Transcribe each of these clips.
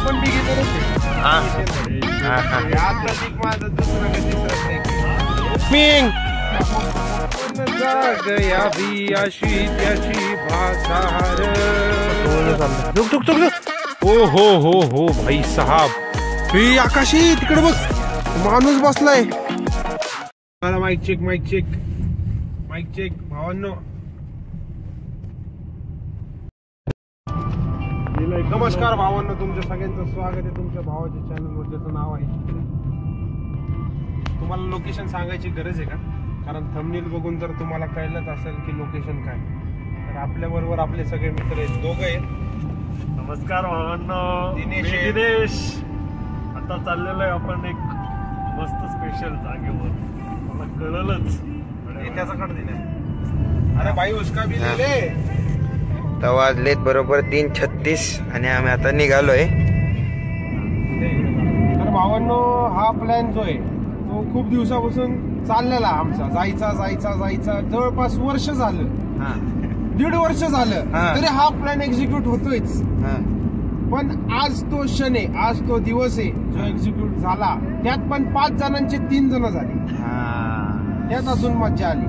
पण बिगिनरच गया भी अशी त्याची भासार. हो भाई साहब, हे आकाशी तिकडे बघ, माणूस बसलाय. माईक चेक भावांनो. नमस्कार भावांनो, तुमच्या सगळ्यांचं स्वागत आहे तुमच्या भावाच्या चॅनलवर, ज्याचं नाव आहे. तुम्हाला लोकेशन सांगायची गरज आहे का? कारण थंबनेल बघून जर तुम्हाला कळलंच असेल की लोकेशन काय, तर आपल्या बरोबर आपले सगळे मित्र आहेत, दोघं आहेत. नमस्कार भावांनो, दिनेश. आता चाललेलो आहे आपण एक मस्त स्पेशल जागेवर. मला कळलंच त्याचा कट दिला. अरे भाई उसका भी ले ले. तर वाजलेत बरोबर 3:36 आणि आम्ही आता निघालोय. तर भावांनो, हा प्लॅन जो आहे तो खूप दिवसापासून चाललेला आमचा. जायचा जवळपास वर्ष झालं, 1.5 वर्ष झालं तरी हा प्लॅन एक्झिक्यूट होतोयच. पण आज तो क्षण आहे, आज तो दिवस आहे जो एक्झिक्यूट झाला. त्यात पण 5 जणांचे 3 जण झाले, त्यात अजून मज्जा आली.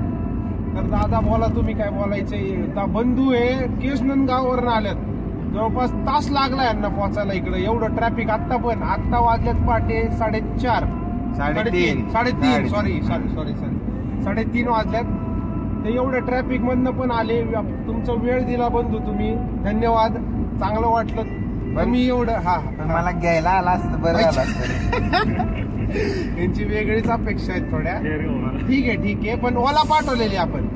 तर दादा बोला, तुम्ही काय बोलायचंय? बंधू आहे केशनंदगाववरून आल्यात, जवळपास तास लागला यांना पोहोचायला इकडे. एवढं ट्रॅफिक. आता वाजल्यात पहाटे 3:30 3:30 वाजल्यात. ते एवढं ट्रॅफिक मधनं पण आले. तुमचा वेळ दिला बंधू, तुम्ही धन्यवाद. चांगलं वाटलं. मी एवढं मला घ्यायला आला असतं बरं झालं असतं. यांची वेगळीच अपेक्षा आहेत थोड्या. ठीक आहे, पण ओला पाठवलेली आपण.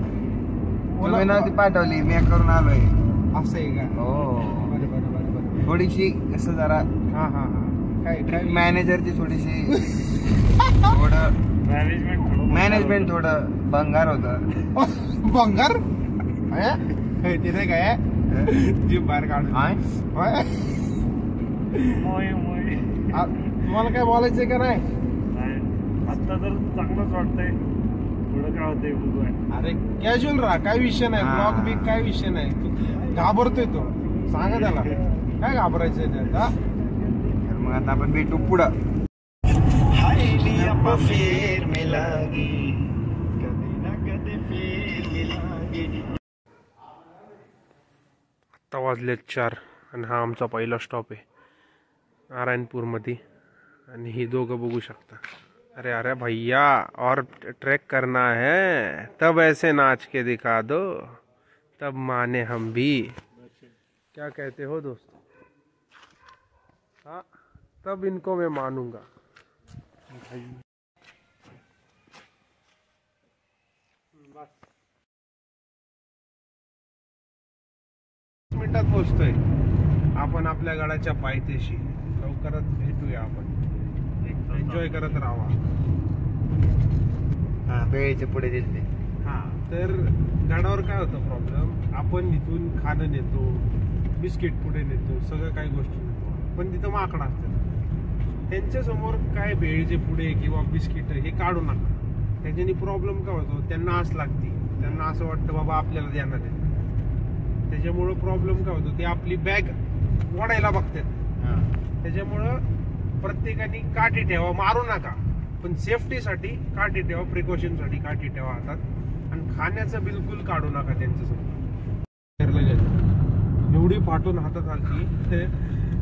ओला नव्हती पाठवली, मी करून आलोय. असं आहे का? हो, बरं. थोडीशी कसं जरा काय मॅनेजरची थोडीशी मॅनेजमेंट थोडं भंगार होतं. भंगार तिथे काय जीभ बाहेर काढून. तुम्हाला काय बोलायचंय का नाही? आता तर चांगलंच वाटतंय. थोडं काय होतंय बघूया. अरे कॅज्युअल राहा, काय विषय नाही. ब्लॉग बी काय विषय नाही. तू घाबरतोय, तो सांगा त्याला काय घाबरायचंय त्यात. मग आता आपण भेटू पुढं. आता वाजले 4 आणि हा आमचा पहिला स्टॉप आहे नारायणपूर मध्ये. आणि ही दोघं बघू शकता. अरे भैया, और ट्रैक करना है तब ऐसे नाच के दिखा दो, तब माने हम भी. क्या कहते हो दोस्त? हाँ, तब इनको मैं मानूंगा. बस मिनिटात पोहोचतोय आपण आपल्या गडाच्या पायथ्याशी. लवकरच भेटूया आपण. एन्जॉय करत राहा. वेळेचे पुढे दिले. तर गडावर काय होतं प्रॉब्लेम, आपण इथून खाणं नेतो, बिस्किट पुढे नेतो, सगळं काही गोष्टी नेतो, पण तिथं माकडं असतात. त्यांच्या समोर काय भेळचे पुढे किंवा बिस्किट हे काढू नका. त्याच्यानी प्रॉब्लेम काय होतो, त्यांना आस लागते. त्यांना असं वाटतं बाबा आपल्याला देणार आहे. त्याच्यामुळं प्रॉब्लेम काय होतो, ते आपली बॅग ओढायला बघतात. त्याच्यामुळं प्रत्येकाने काठी ठेवा, मारू नका, पण सेफ्टीसाठी काठी ठेवा, प्रिकॉशनसाठी काठी ठेवा हातात. आणि खाण्याचं बिलकुल काढू नका त्यांच्या समोर. एवढी फाटून हातात आलती.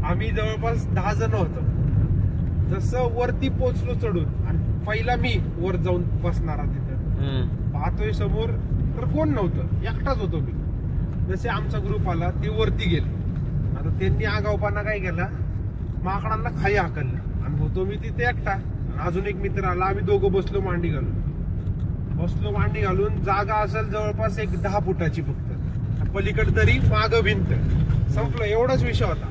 आम्ही जवळपास 10 जण होतो. जसं वरती पोचलो चढून, आणि पहिला मी वर जाऊन बसणारा तिथं पाहतोय समोर तर कोण नव्हतं, एकटाच होतो मी. जसे आमचा ग्रुप आला ते वरती गेले. आता त्यांनी आगाऊपणा काय केला, माकडांना खाली हाकललं आणि होतो मी तिथे एकटा. अजून एक मित्र आला, आम्ही दोघं बसलो मांडी घालून. जागा असेल जवळपास एक 10 फुटाची फक्त. पलीकडे तरी मागं भिंत. संपलं, एवढाच विषय होता.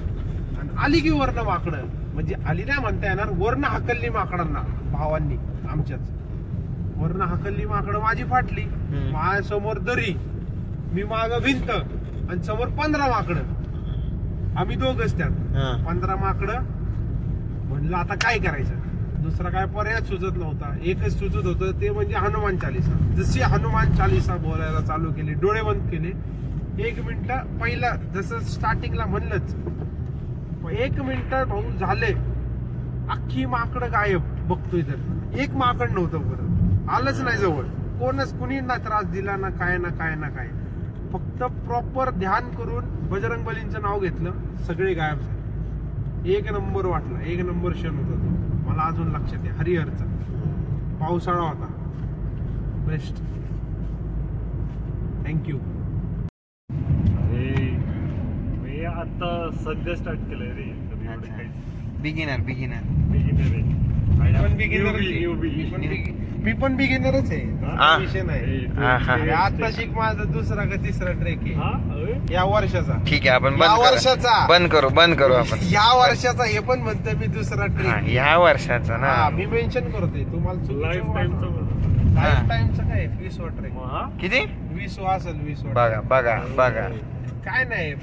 आणि आली की वरनं माकडं, म्हणजे आली नाही म्हणता येणार, वरनं हाकलली माकडांना. भावांनी आमच्याच वरनं हाकलली माकडं. माझी फाटली. माझ्या समोर दरी, मी मागं भिंत, आणि समोर 15 माकडं. आम्ही दोघच त्यात 15 माकडं. म्हणलं आता काय करायचं, दुसरा काय पर्याय सुचत नव्हता. एकच सुचत होतं, ते म्हणजे हनुमान चालीसा. जशी हनुमान चालीसा बोलायला चालू केली, डोळे बंद केले. 1 मिनिट पहिला जसं स्टार्टिंगला म्हणलंच, 1 मिनिटात भाऊ झाले, अख्खी माकडं गायब. बघतोय तर एक माकड नव्हतं परत, आलंच नाही जवळ. कुणी ना त्रास दिला ना काय ना काय ना काय. फक्त प्रॉपर ध्यान करून बजरंग बलींचं नाव घेतलं, सगळे गायब झाले. 1 नंबर वाटला, 1 नंबर क्षण होता तो. मला अजून लक्षात आहे, हरिहरचा पावसाळा होता. बेस्ट. थँक्यू. अरे मी आता सध्या स्टार्ट केलंय रे. बिगिनर मी पण बिगिनरच आहे. हा. विषय नाही. हा. आता शिक माझा 2रा का 3रा ट्रेक आहे या वर्षाचा. ठीक आहे, आपण या वर्षाचा बंद करू आपण. या वर्षाचा हे पण म्हणतोय मी 2रा ट्रेक. ह्या वर्षाचा ना. मी मेन्शन करतोय तुम्हाला. लाईफ टाइमचं लाईफ टाइमचं काय 20 वा ट्रेक. किती? 20 असेल. 20 बघा काय नाही,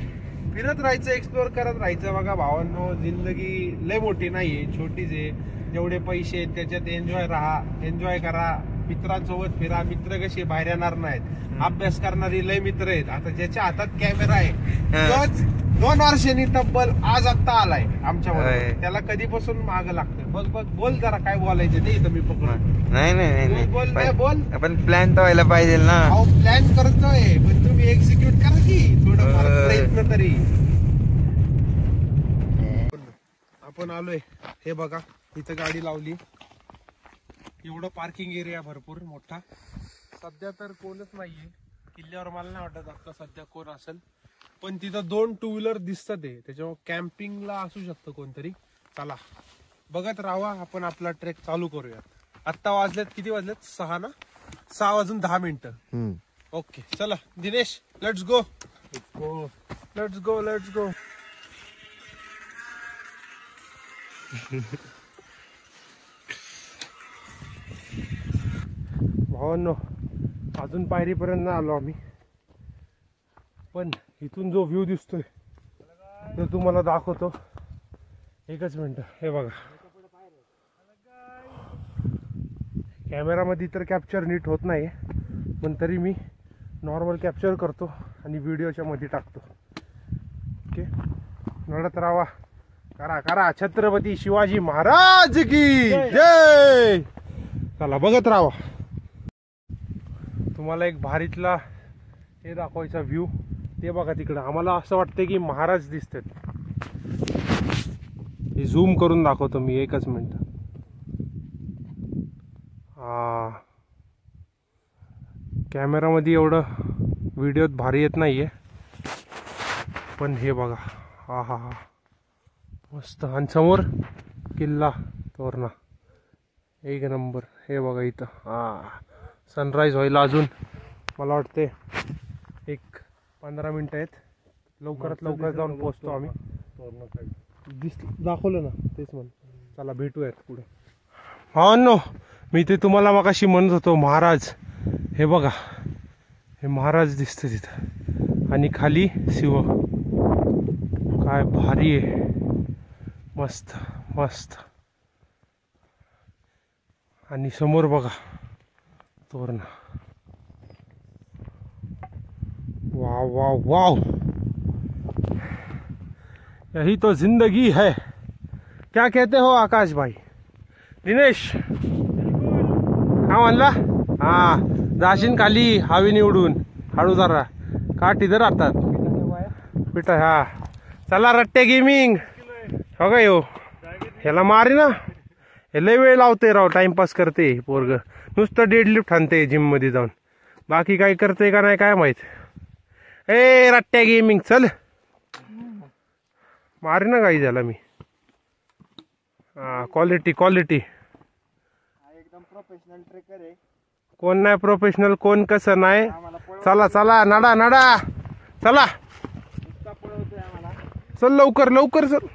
फिरत राहायचं, एक्सप्लोर करत राहायचं. बघा भावांनो, जिंदगी लय मोठी नाहीये, छोटीच आहे. जेवढे पैसे आहेत त्याच्यात एन्जॉय करा. मित्रांसोबत फिरा. मित्र कसे बाहेर येणार नाहीत. अभ्यास करणारी लय मित्र आहेत. आता ज्याच्या हातात कॅमेरा आहे तोच 2 वर्षांनी तब्बल आज आत्ता आलाय आमच्यावर. त्याला कधीपासून माग लागतं. बघ बोल जरा काय बोलायचं ते. इथं मी पकडतो. नाही बोल. आपण प्लॅन तर व्हायला पाहिजे ना. प्लॅन करतोय पण तुम्ही एक्झिक्यूट करा की थोडं प्रयत्न तरी. आपण आलोय, हे बघा इथं गाडी लावली. एवढं पार्किंग एरिया भरपूर मोठा. सध्या तर कोणच नाहीये किल्ल्यावर. मला नाही वाटत आता सध्या कोण असेल, पण तिथं 2 टू व्हीलर दिसतात आहे. त्याच्यामुळे कॅम्पिंगला असू शकतं कोणतरी. चला बघत राहा, आपण आपला ट्रेक चालू करूया. आत्ता वाजलेत, किती वाजलेत? 6 ना. 6 वाजून 10 मिनिटं. ओके चला दिनेश, लेट्स गो. भावांनो, अजून पायरीपर्यंत नाही आलो आम्ही, पण इथून जो व्ह्यू दिसतोय तो तुम्हाला दाखवतो. एकच मिनिट. हे बघा, कॅमेरामध्ये तर कॅप्चर नीट होत नाही, पण तरी मी नॉर्मल कॅप्चर करतो आणि व्हिडिओच्या मध्ये टाकतो. ओके, नडत राहा. करा. छत्रपती शिवाजी महाराज की जय. चला बघत राहा. तुम्हाला एक भारीतला हे दाखवायचा व्ह्यू. ते बघा तिकडं. आम्हाला असं वाटतं की महाराज दिसतात. हे झूम करून दाखवतो मी. एकच मिनिट. कॅमेरामध्ये एवढं व्हिडिओत भारी येत नाहीये, पण हे बघा. हा मस्त. आणि समोर किल्ला तोरणा. 1 नंबर. हे बघा इथं. सनराईज व्हायला अजून मला वाटते 15 मिनिटं आहेत. लवकरात लवकर जाऊन पोहोचतो आम्ही. दाखवलं ना, तेच म्हण. चला भेटूयात पुढे. नो, मी ते तुम्हाला मगाशी म्हणत होतो महाराज. हे बघा, हे महाराज दिसते तिथं, आणि खाली शिव. काय भारी आहे. मस्त. आणि समोर बघा तोरणा. वाव. यही तो जिंदगी है. क्या कहते हो आकाश भाई? दिनेश हा म्हणला. जाशीन खाली हवेने उडून. हळू जरा. काठ इधर राहतात बेटा. चला रट्टे गेमिंग. हो का यो, ह्याला मारे ना. हे लय वेळ लावते राव, टाइमपास करते पोरग. नुसतं डेडलिफ्ट आणते जिम मध्ये जाऊन. बाकी काय करते का नाही काय माहित. ए रट्ट्या गेमिंग, चल. मारे ना काही झाला मी. क्वालिटी. एकदम प्रोफेशनल ट्रेकर आहे. कोण नाही प्रोफेशनल, कोण कसं नाही. चला नडा. चला चल लवकर चल.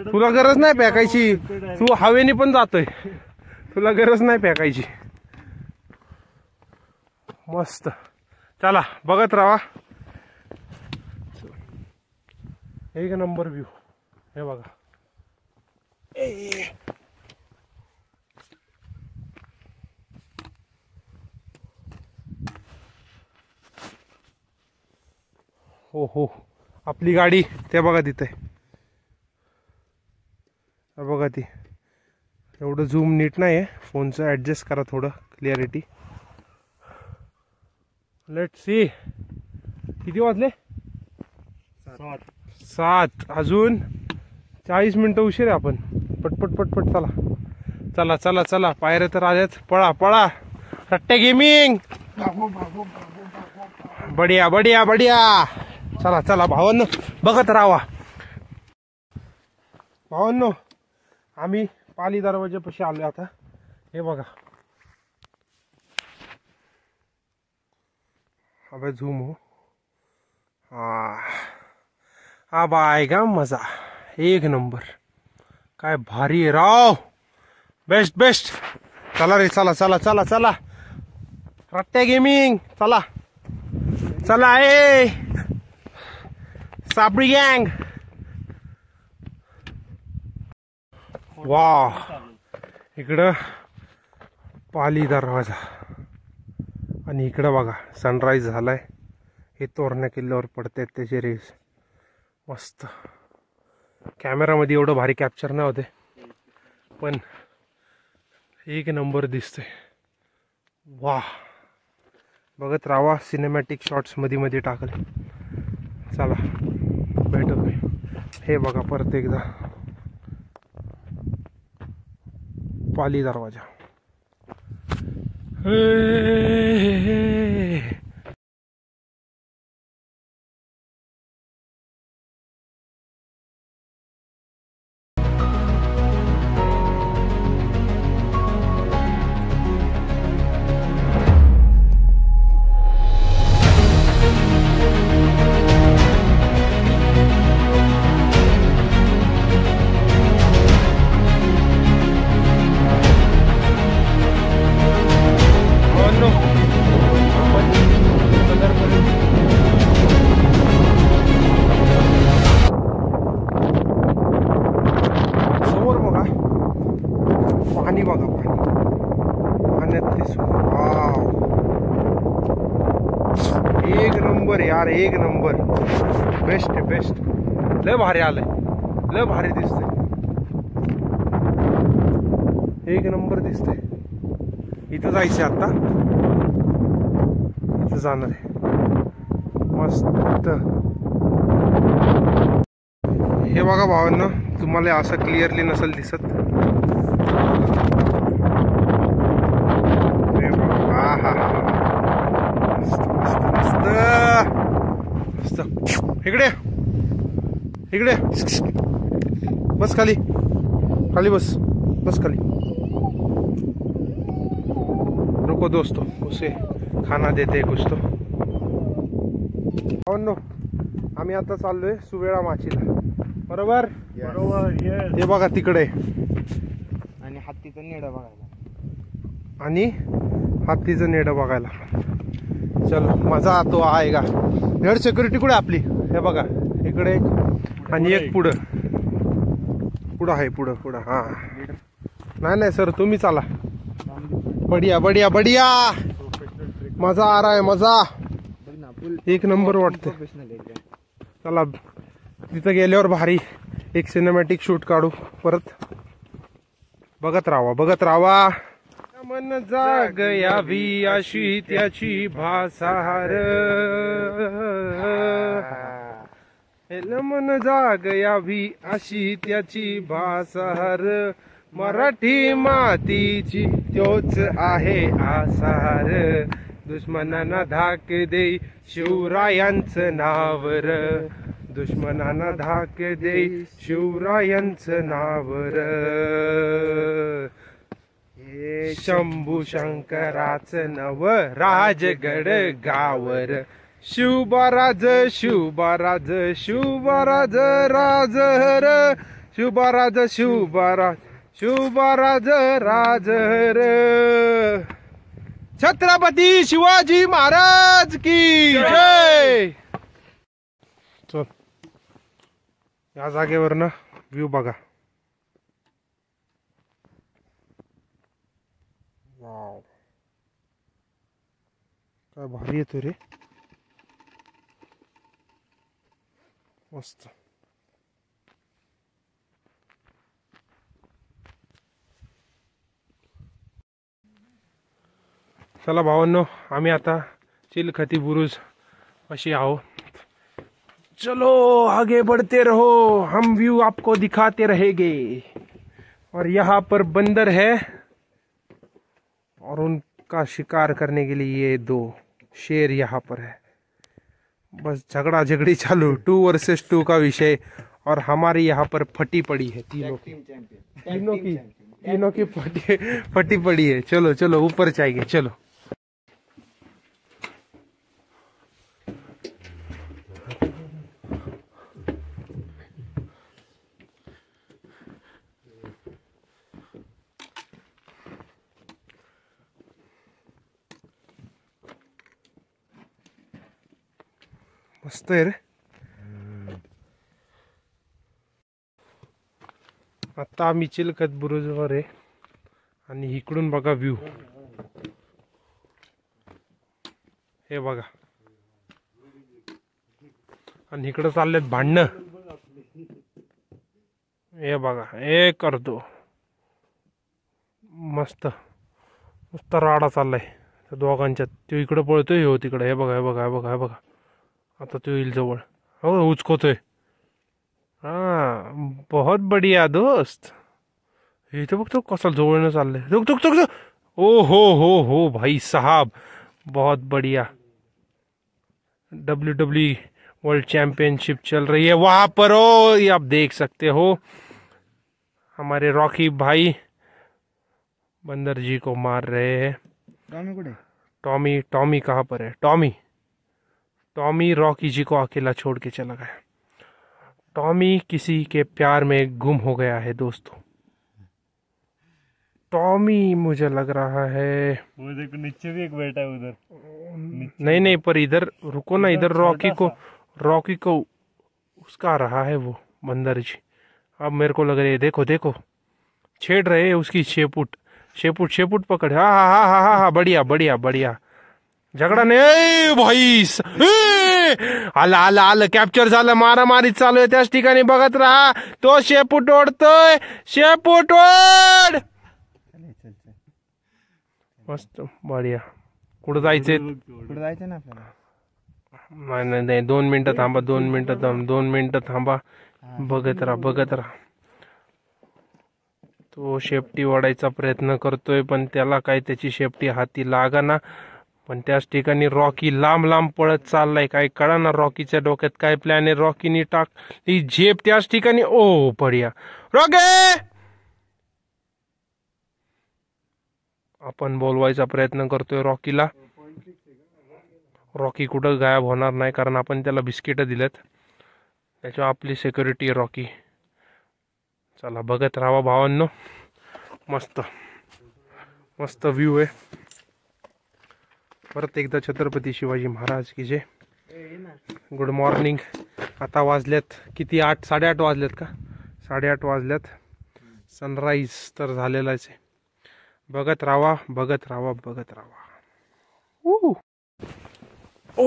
तुला गरज नाही फेकायची. तू हवेने पण जातोय. तुला गरज नाही फेकायची. मस्त. चला बघत राहा. 1 नंबर व्ह्यू. हे बघा. हो आपली गाडी ते बघा तिथे, बघा ती. एवढं झूम नीट नाही आहे, फोनचं ॲडजस्ट करा थोडं क्लिअरिटी. लेट सी किती वाजले? 7. अजून 40 मिनिटं उशीर आहे. आपण पटपट पटपट चला चला चला चला. पायऱ्या तर आल्याच. पळा पळा. रट्टे गेमिंग. बढिया बढिया बढिया. चला चला भावांनो, बघत राहा भावांनो. आम्ही पाली दरवाजापाशी आलो आता. हे बघा, अबे झूम हो. हा आएगा मजा. एक नंबर. काय भारी आहे राव. Best best. चला रे चला चला चला चला. रट्टे गेमिंग चला चला. ए साबरी गँग. वाह, इकडं पाली दरवाजा आणि इकडं बघा सनराईज झालाय. हे तोरणा किल्ल्यावर पडतात त्याचे रेस. मस्त. कॅमेरामध्ये एवढं भारी कॅप्चर नाही होते, पण एक नंबर दिसतंय. वाह, बघत राहा. सिनेमॅटिक शॉट्स मध्ये मध्ये टाकले. चला भेटू. हे बघा परत एकदा पाली दरवाजा. पाणी बघा, पाण्यात एक नंबर यार, एक नंबर. बेस्ट आहे बेस्ट. लय भारी आलंय, लय भारी दिसतंय. एक नंबर दिसतंय. इथं जायचं आता, इथं जाणार आहे. मस्त. हे बघा भावांनो, तुम्हाला असं क्लिअरली नसेल दिसत. इकडे इकडे बस. खाली खाली बस. बस खाली. रुको दोस्तों, उसे खाना देते कुछ तो. नो, आम्ही आता चाललोय सुवेळा माचीला. बरोबर बरोबर. हे बघा तिकडे. आणि हत्तीचं नेडं बघायला. आणि हत्तीचं नेडं बघायला. चलो मजा आतो आएगा. नेड सिक्युरिटी कुठे आपली? हे बघा इकडे एक आणि एक पुढं. पुढं आहे, पुढं पुढं. हा नाही नाही सर, तुम्ही चाला. बढिया बढिया बढिया. मजा आ रहा है, मजा. एक नंबर वाटते. चला तिथं गेल्यावर भारी एक सिनेमॅटिक शूट काढू परत. बघत राहा बघत राहा. मन जाग यावी अशी त्याची भासार. मन जाग यावी अशी त्याची भासार. मराठी मातीची त्योच आहे आसार. दुश्मनांना धाक देई शिवरायांचं नावर. दुश्मनांना धाक देई शिवरायांचं नावर. हे शंभू शंकराचं नव राजगड गावर. शिवबाराज शिवबाराज शिवबाराज राजहर. शिवबाराज शिवबाराज शिवबाराज राजहर. छत्रपती शिवाजी महाराज की जय. चल या जागेवर ना व्ह्यू बघा. वाव, काय भारी येतो रे. मस्त. चला भावांनो, आम्ही आता चिलखती बुरुज अशी आहो. चलो आगे बढ़ते रहो, हम व्यू आपको दिखाते रहेंगे. और यहाँ पर बंदर है और उनका शिकार करने के लिए ये 2 शेर यहाँ पर है. बस झगड़ा झगड़ी चालू, 2 वर्सेस 2 का विषय. और हमारी यहाँ पर फटी पड़ी है तीनों की फटी पड़ी है. चलो चलो ऊपर जाएंगे. चलो मस्त आहे रे. आता आम्ही चिलखत बुरुजवर आहे आणि इकडून बघा व्ह्यू. हे बघा. आणि इकडं चाललेत भांडणं. हे बघा, हे करतो मस्त मस्त राडा चाललाय त्या दोघांच्यात. तो इकडं पळतोय, हो तिकडे. हे बघा हे बघा हे बघा हे बघा. आता तो येईल जवळ. हो उचकोतोय. हाँ बहुत बढ़िया दोस्त. हे तो बघतो कसा जवळनं चाललंय. रुक रुक रुक. ओ हो भाई साहब, बहुत बढ़िया. WWE वर्ल्ड चैंपियनशिप चल रही है वहां पर. हो ये आप देख सकते हो, हमारे रॉकी भाई बंदर जी को मार रहे हैं. टॉमी कहाँ पर है? टॉमी रॉकी जी को अकेला छोड़ के चला गया. टॉमी किसी के प्यार में गुम हो गया है दोस्तों. टॉमी मुझे लग रहा है वो देखो नीचे भी एक बैठा है उधर. नहीं पर इधर रुको ना. इधर रॉकी को उसका रहा है वो बंदर जी. अब मेरे को लग रहा है, देखो छेड़ रहे हैं उसकी शेपुट पकड़. हाँ बढ़िया. झगडा नाही भाई. आला कॅप्चर झालं. मारामारी चालू आहे त्याच ठिकाणी. बघत राहा. तो शेपूट ओढतोय. शेपूट ओढ. मस्त बढ़िया. कुठं जायचंय ना आपल्याला? नाही 2 मिनिटं थांबा. 2 मिनिटं थांबा. बघत राहा. तो शेपटी ओढायचा प्रयत्न करतोय पण त्याला काय त्याची शेपटी हाती लागाना. पण त्याच ठिकाणी रॉकी लांब पळत चाललाय. काय कळाना रॉकीच्या डोक्यात काय प्लॅन आहे. रॉकीने टाकली झेप त्याच ठिकाणी. ओ बढ़िया रॉकी. आपण बोलवायचा प्रयत्न करतोय रॉकीला. रॉकी कुठं गायब होणार नाही कारण आपण त्याला बिस्किट दिलेत. त्याच्या आपली सिक्युरिटी रॉकी. चला बघत राहा भावांनो. मस्त व्ह्यू आहे. परत एकदा छत्रपती शिवाजी महाराज की जय. Good morning. आता वाजल्यात किती? 8-8:30 वाजल्यात का? 8:30 वाजल्यात. सनराईज तर झालेलाच आहे. बघत राहा. ओ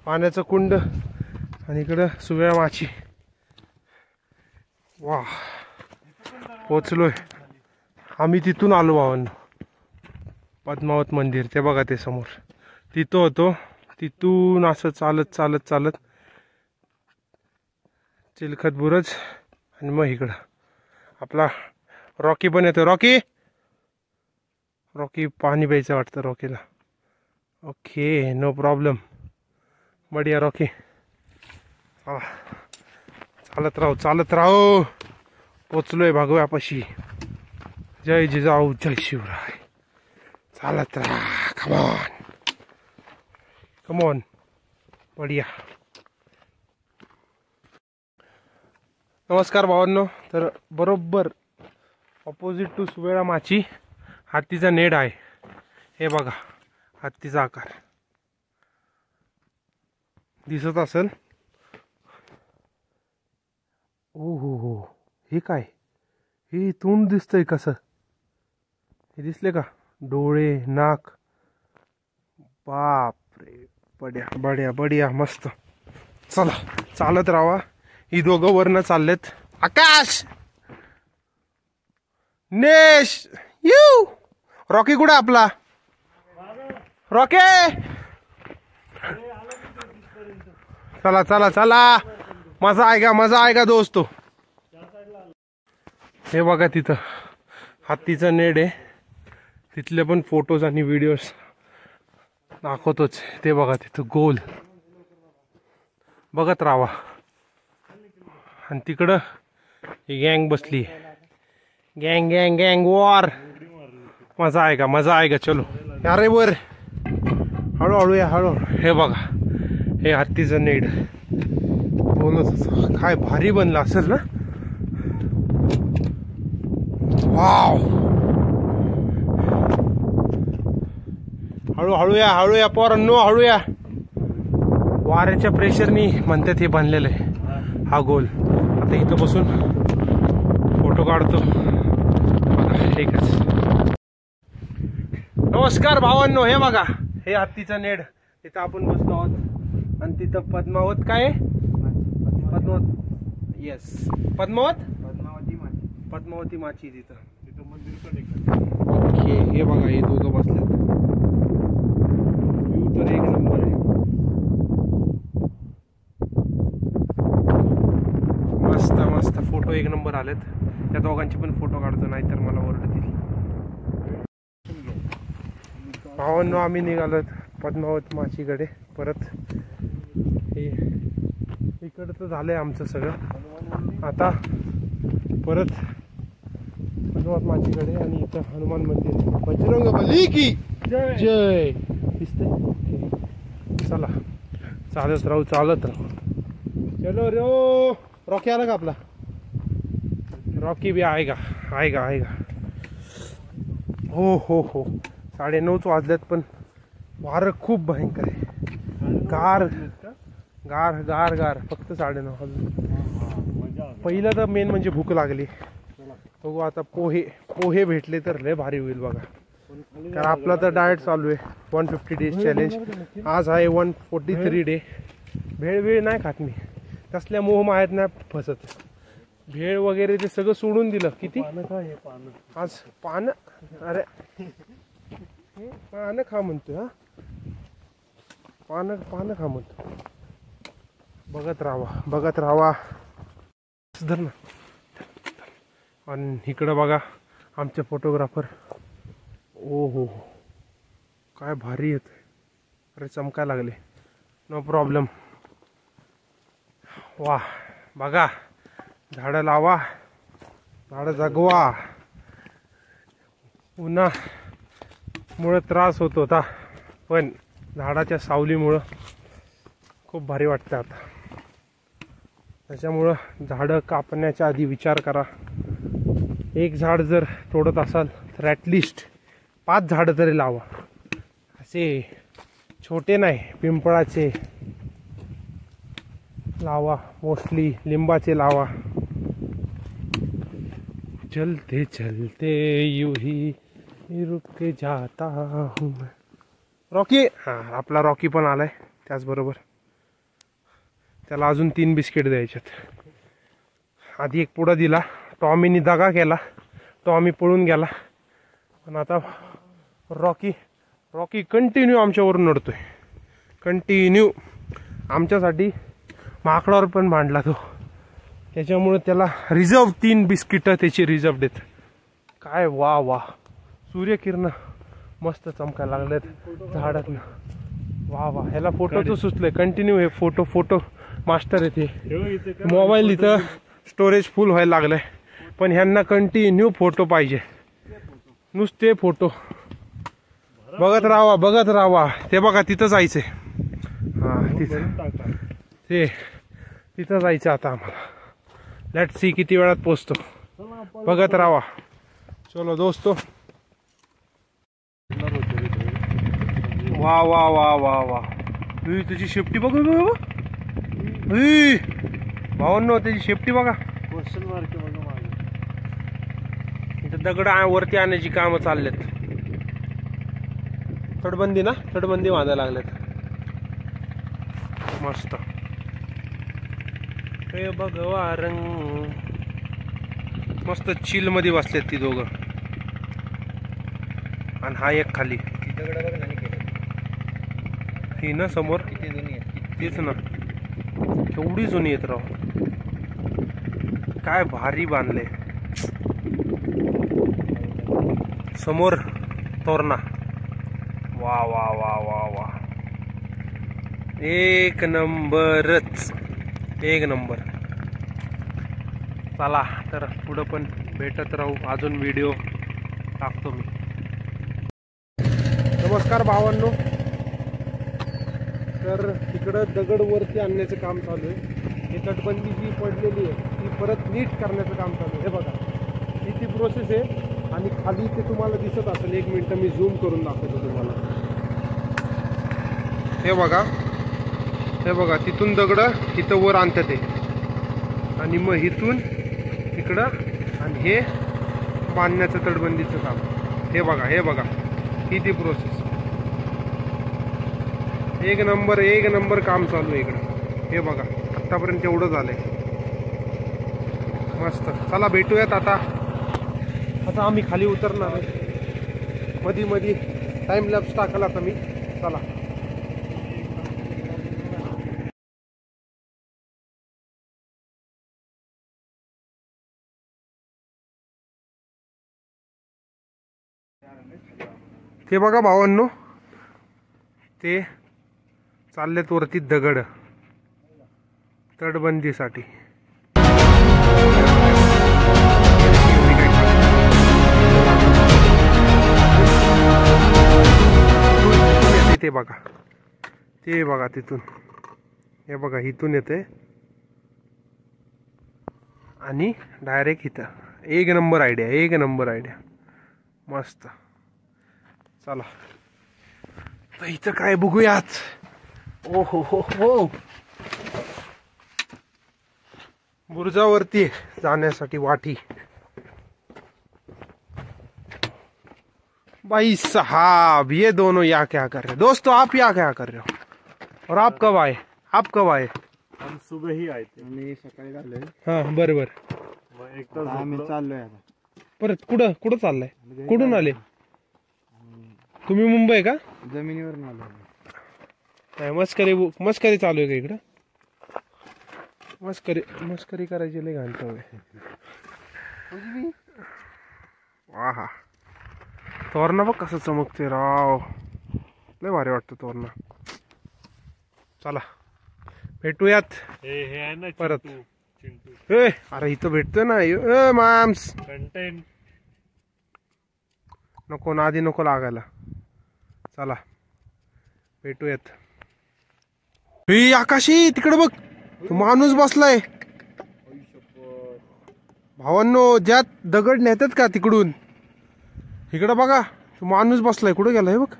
पाण्याचं कुंड आणि इकडं सुव्या माची. वा पोचलोय आम्ही. तिथून आलो भावांनो. पद्मावत मंदिर ते बघा ते समोर. तिथं होतो. तिथून असं चालत चिलखत बुरुज आणि मग इकडं आपला रॉकी पण येतो. रॉकी पाणी प्यायचं वाटतं रॉकीला. Okay no problem. बढिया रॉकी. चालत राहो. पोचलोय भागव्यापाशी. जय जिजाऊ जय शिवराय. चालत राहा. कमॉन बढिया. नमस्कार भावांनो. तर बरोबर ऑपोजिट टू सुवेळा माची हत्तीचा नेड आहे. हे बघा हत्तीचा आकार दिसत असेल. हो हे काय? हे तोंड दिसतंय कसं? हे दिसले का? डोळे नाक. बाप रे. बढ़िया मस्त. चला चालत राहा. ही दोघं वरनं चाललेत. आकाश नेश यू रॉकी कुठे आपला रॉके. चला चला चला मजा आहे का दोस्तो. हे बघा तिथं हत्तीचं नेड आहे. तिथले पण फोटोज आणि व्हिडिओज दाखवतोच. ते बघा तिथं गोल बघत राहा. आणि तिकडं ही गँग बसली. गँग गँग गँग वॉर. मजा आहे का चलो. अरे वर हळूहळू या हळूहळू. हे बघा हे हत्तीचं नेड बोलत होतं. काय भारी बनलं असेल ना. वाव. हळूहळू या पोरांनो हळू या. वाऱ्याच्या प्रेशरनी म्हणतात हे बांधलेलं आहे हा गोल. आता इथं बसून फोटो काढतो बघा एकच. नमस्कार भावांनो. हे बघा हे हत्तीचं नेड. तिथं आपण बसलो आहोत. आणि तिथं पद्मावत काय पद्मावत येस पद्मावती माची तिथं मंदिर पण ओके. हे बघा हे दोघं बसलेत. व्ह्यू तर एक नंबर आहे. मस्त फोटो एक नंबर आलेत. त्या दोघांचे पण फोटो काढतो नाहीतर मला ओरडतील. भावांनो आम्ही निघालोत पद्मावती माचीकडे परत. हे इकडचं झालंय आमचं सगळं. आता परत पद्मावती माचीकडे. आणि इथं हनुमान मंदिर. बजरंगबली की जय दिसतंय. चला चालत राहू. चलो रो. रॉकी आला का आपला. रॉकी भी आएगा. हो 9:30 वाजल्यात पण वारं खूप भयंकर आहे. गार फक्त 9:30 वाजले. पहिलं तर मेन म्हणजे भूक लागली. बघू आता पोहे भेटले तर लय भारी होईल बघा. कारण आपला तर डाएट चालू आहे 150 डेज चॅलेंज. आज आहे 143 डे. भेळ नाही खात मी. कसल्या मोहमायात नाही फसत. भेळ वगैरे ते सगळं सोडून दिलं. किती आज पानं. अरे पानं खा म्हणतोय. हा पानं खा म्हणतो. बघत राहा. धर ना. आणि इकडं बघा आमचे फोटोग्राफर. ओ हो काय भारी येत. अरे चमकायला लागले. No problem. वा बघा झाडं लावा झाडं जगवा. उन्हामुळे त्रास होत होता पण झाडाच्या सावलीमुळं खूप भारी वाटतं आता. त्याच्यामुळं झाडं कापण्याच्या आधी विचार करा. एक झाड जर तोडत असाल तर ॲटलिस्ट 5 झाडं तरी लावा. असे छोटे नाही पिंपळाचे लावा. मोस्टली लिंबाचे लावा. चलते चलते यूं ही रुक के जाता हूं. रॉकी हां आपला रॉकी पण आलाय. त्याचबरोबर त्याला अजून 3 बिस्किट द्यायच्यात. आधी एक पुडा दिला. टॉमीनी दगा केला. टॉमी पळून गेला. पण आता रॉकी कंटिन्यू आमच्यावरून नडतोय. कंटिन्यू आमच्यासाठी माकडावर पण भांडला तो. त्याच्यामुळे त्याला रिझर्व 3 बिस्किटं त्याची रिझर्व देत. काय वा सूर्यकिरण मस्त चमकायला लागलेत झाडातनं. वा ह्याला फोटोचं सुचलंय. कंटिन्यू हे फोटो मास्टर येते. मोबाईल इथं स्टोरेज फुल व्हायला लागलंय पण ह्यांना कंटिन्यू फोटो पाहिजे. नुसते फोटो बघत राहावा. ते बघा तिथं जायचंय. हां तिथं जायचं आता आम्हाला. लेट्स सी किती वेळात पोचतो. बघत राहावा. चलो दोस्तो. वा तुझी शेफ्टी बघ भावांनो. त्याची शेफ्टी बघा. इथं दगड वरती आणण्याची कामं चाललेत. तटबंदी बांधायला लागलेत. मस्त हे भगवा रंग. मस्त चिल मध्ये बसलेत ती दोघं. आणि हा एक खाली. ही ना समोर तीच ना, केवढी जुनी येत राव. काय भारी बांधले. समोर तोरणा. वा वा वा वा वा, एक नंबरच, एक नंबर. चला तर पुढं पण भेटत राहू, अजून व्हिडिओ टाकतो मी. नमस्कार भावांनो. तर तिकडं दगड वरती आणण्याचं काम चालू आहे. ही तटबंदी जी पडलेली आहे ती परत नीट करण्याचं काम चालू आहे. हे बघा ही ती प्रोसेस आहे. आणि खाली ते तुम्हाला दिसत असेल, एक मिनटं मी झूम करून दाखवतो तुम्हाला. हे बघा, हे बघा, तिथून दगड इथं वर आणतात ते, आणि मग इथून इकडं, आणि हे बांधण्याचं तटबंदीचं काम. हे बघा, हे बघा, ही ती प्रोसेस. एक नंबर, एक नंबर काम चालू आहे इकडं. हे बघा आत्तापर्यंत एवढं झालंय. मस्त. चला भेटूयात आता. आता आम्ही खाली उतरणार आहे. मधी मधी टाइम लॅप्स टाकला आता मी. चला. ते बघा भावांनो, ते चाललेत वरती दगड तटबंदीसाठी. ते बघा, ते बघा तिथून. हे बघा इथून येते आणि डायरेक्ट इथं. एक नंबर आयडिया, एक नंबर आयडिया. मस्त. चला तर इथं काय बघूयात. ओ हो हो हो, बुरुजावरती जाण्यासाठी वाटी. भाई साहब ये दोनों यहाँ क्या कर रहे हो? दोस्तों आप यहाँ क्या कर रहे हो? और आप कब आए? आप कब आए? हम सुबह ही आए थे. मी सकाळी आलोय. हाँ बरोबर. मग एक तास आम्ही झोपलो. चाललोय आता. परत कुठं कुठं चाललाय? कुठून आले तुम्ही? मुंबई का? जमिनीवर आलो. काय मस्करी चालू आहे का इकडं? मस्करी करायची लय घाण सवय. वाहा, तोरणा बघ कसं चमकते राव. लय भारी वाटतं तोरणा. चला भेटूयात हे आहे ना परत. चिंटू. ए अरे इथं भेटतोय ना. ए माम्स, कंटेंट नको नादी नको लागायला. चला भेटूयात. हे आकाशी तिकडे बघ, तो माणूस बसलाय. भावांनो, ज्यात दगड नेतात का तिकडून इकडं बघा, तो माणूस बसलाय. कुठं गेला? हे बघ,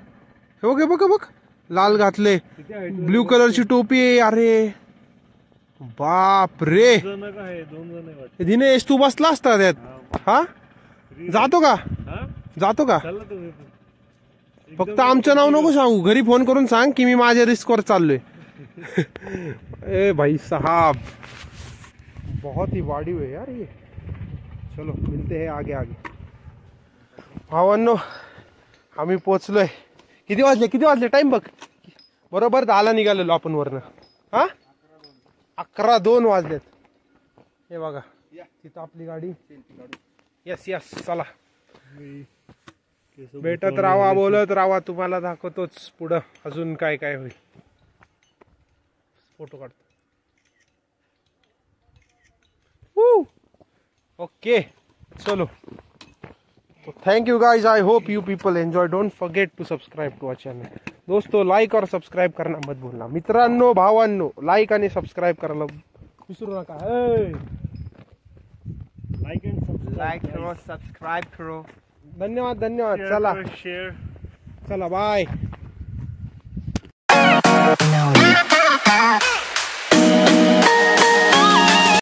हे बघ, हे बघ, हे बघ, लाल घातले, ब्ल्यू कलरची टोपी आहे. अरे बाप रे. दोन जण वाटत. दिनेश तू बसला असता त्यात? हा जातो का? जातो का? चला तुम्ही. फक्त आमचं नाव नको सांगू. घरी फोन करून सांग की मी माझ्या रिस्कवर चाललोय. ए भाई साहब, बहुत ही वाडिव है यार ये. चलो मिलते हैं आगे आगे. भावांनो आम्ही पोचलोय. किती वाजले टाइम बघ. बरोबर 10ला निघालेलो आपण वरनं. हा 11:02 वाजलेत. हे बघा तिथं आपली गाडी. Yes yes. चला भेटत राहा, बोलत राहा. तुम्हाला दाखवतोच पुढं अजून काय काय होईल. फोटो काढतो. ओके चलो. Thank you guys. I hope you people enjoy. Don't forget to subscribe to our channel. दोस्तों लाईक और सबस्क्राईब करना मत भूलना. मित्रांनो भावांनो, लाईक आणि सबस्क्राईब करायला विसरू नका. लाईक करो, सबस्क्राईब करो. धन्यवाद धन्यवाद. चला शेअर. चला बाय.